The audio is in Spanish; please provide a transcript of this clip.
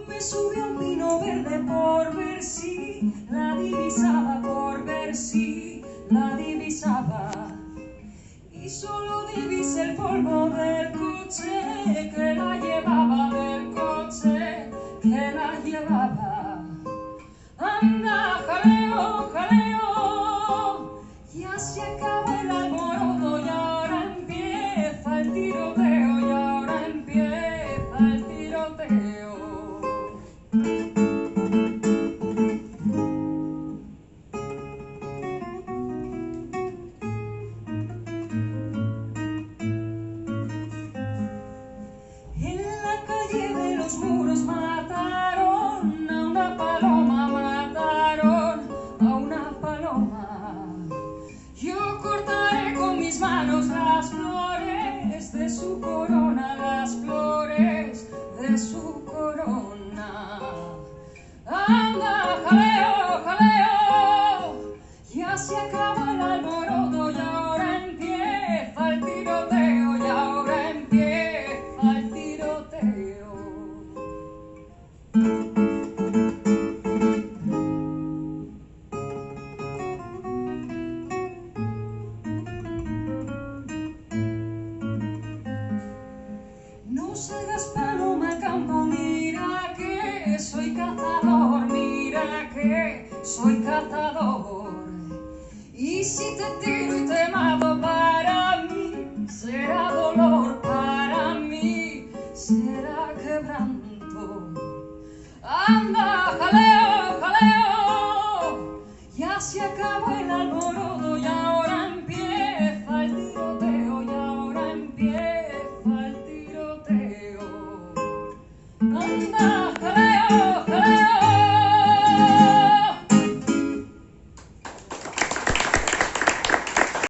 Me subí a un pino verde por ver si la divisaba, por ver si la divisaba. Y solo divisé el polvo del coche que la llevaba, del coche que la llevaba. Anda, jaleo, jaleo, ya se acaba el alboroto y ahora empieza el tiroteo, y ahora empieza el tiroteo. Los muros mataron a una paloma, mataron a una paloma. Yo cortaré con mis manos las flores de su corona, las flores de su corona. Anda, jaleo, jaleo, ya se acaba el alboroto y ahora empieza el tiroteo, y ahora empieza el tiroteo. No salgas, paloma, al campo, mira que soy cazador, mira que soy cazador. Y si te tiro y te mato, para mí será dolor, para mí será quebranto. Anda, jaleo, jaleo, ya se acabó